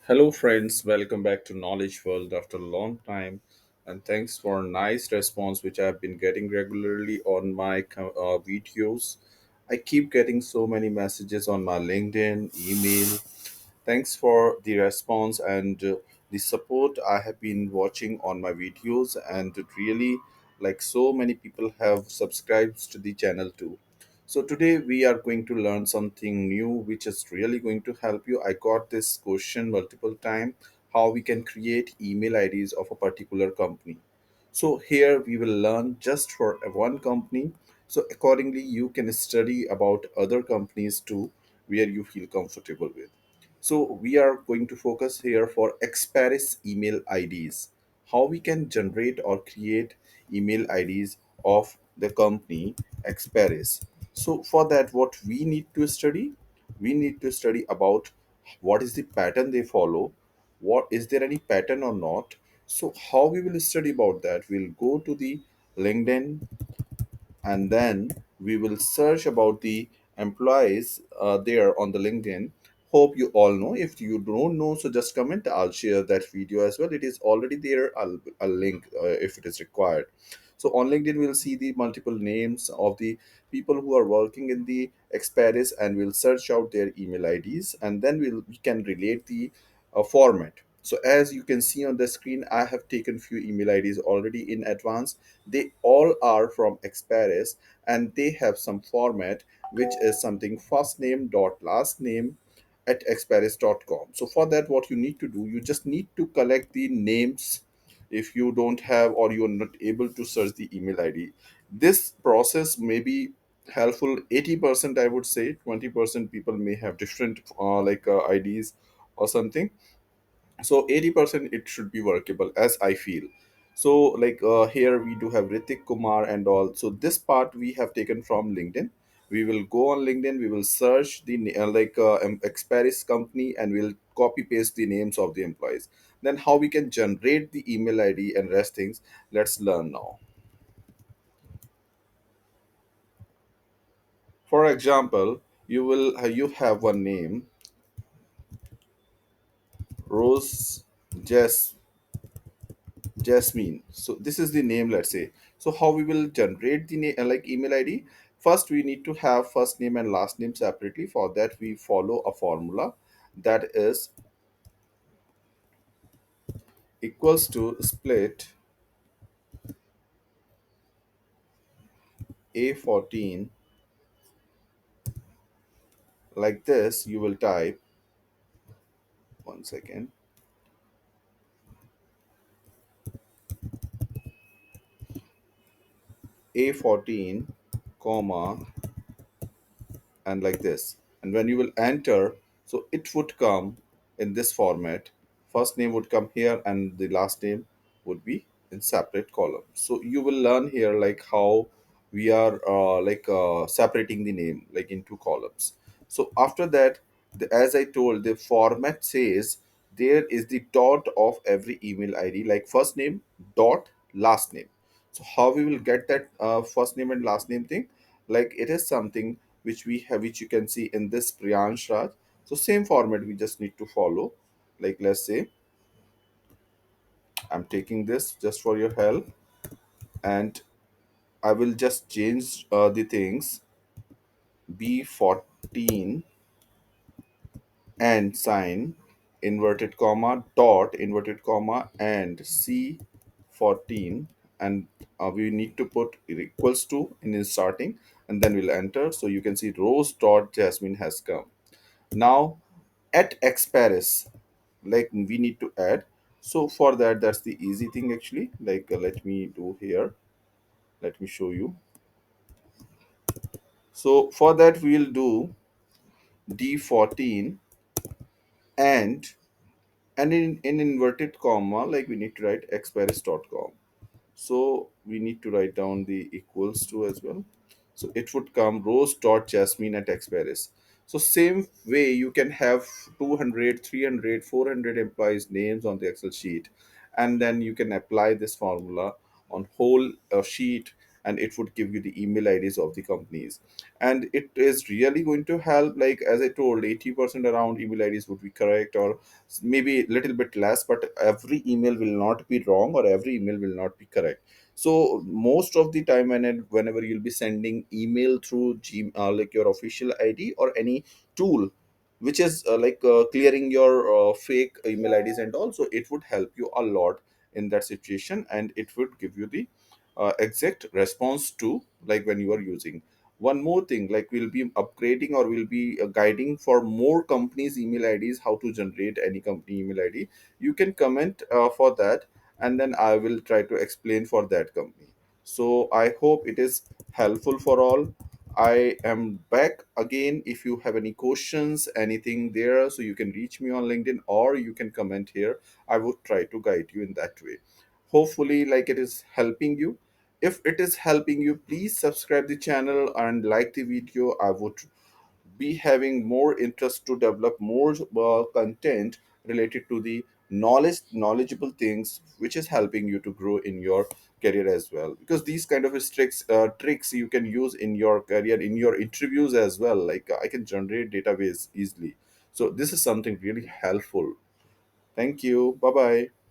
Hello, friends. Welcome back to Knowledge World after a long time, and thanks for a nice response which I've been getting regularly on my videos. I keep getting so many messages on my LinkedIn, email. Thanks for the response and the support I have been watching on my videos, and it really, like, so many people have subscribed to the channel too. So today we are going to learn something new which is really going to help you. I got this question multiple time, how we can create email IDs of a particular company. So here we will learn just for one company. So accordingly you can study about other companies too where you feel comfortable with. So we are going to focus here for EXPERIS email IDs, how we can generate or create email IDs of the company EXPERIS. So for that, what we need to study about what is the pattern they follow, what is there any pattern or not. So how we will study about that? We'll go to the LinkedIn, and then we will search about the employees there on the LinkedIn. Hope you all know. If you don't know, so just comment, I'll share that video as well. It is already there. I'll link if it is required. So on LinkedIn we'll see the multiple names of the people who are working in the experis, and we'll search out their email IDs, and then we can relate the format. So as you can see on the screen, I have taken few email IDs already in advance. They all are from Experis, and they have some format which is something first name dot last name at experis.com. So for that, what you need to do, you just need to collect the names. If you don't have or you're not able to search the email ID, this process may be helpful 80%, I would say. 20% people may have different IDs or something. So 80% it should be workable as I feel. So here we do have Ritik Kumar and all. So this part we have taken from LinkedIn. We will go on LinkedIn, we will search the Experis company, and we'll copy paste the names of the employees. Then how we can generate the email ID and rest things, let's learn now. For example, you have one name, Rose Jess Jasmine. So this is the name, let's say. So how we will generate the email ID? First, we need to have first name and last name separately. For that, we follow a formula that is equals to split A14, like this. You will type, one second, A14, comma, and like this. And when you will enter, so it would come in this format. First name would come here and the last name would be in separate column. So you will learn here like how we are separating the name like into columns. So after that, as I told, the format says there is the dot of every email ID, like first name dot last name. So how we will get that first name and last name thing? Like it is something which we have, which you can see in this Priyansh Raj. So same format we just need to follow. Like let's say I'm taking this just for your help, and I will just change the things. B14 and sign, inverted comma, dot, inverted comma, and C14, and we need to put it equals to in starting, and then we'll enter. So you can see Rose dot Jasmine has come. Now at Experis, like we need to add. So for that, that's the easy thing actually. Let me do here. Let me show you. So for that, we'll do D14 and in inverted comma, like we need to write experis.com. So we need to write down the equals to as well. So it would come Rose dot Jasmine at Experis. So same way you can have 200, 300, 400 employees names on the Excel sheet, and then you can apply this formula on whole sheet, and it would give you the email IDs of the companies. And it is really going to help. Like as I told, 80% around email IDs would be correct, or maybe a little bit less, but every email will not be wrong, or every email will not be correct. So most of the time, whenever you'll be sending email through like your official ID or any tool which is clearing your fake email IDs, and also it would help you a lot in that situation, and it would give you the exact response to, like when you are using. One more thing, like we'll be upgrading, or we'll be guiding for more companies email IDs, how to generate any company email ID. You can comment for that, and then I will try to explain for that company. So I hope it is helpful for all. I am back again. If you have any questions, anything there, so you can reach me on LinkedIn, or you can comment here. I would try to guide you in that way. Hopefully, like it is helping you. If it is helping you, please subscribe the channel and like the video. I would be having more interest to develop more content related to the knowledgeable things which is helping you to grow in your career as well, because these kind of tricks you can use in your career, in your interviews as well. Like I can generate database easily, so this is something really helpful. Thank you. Bye bye.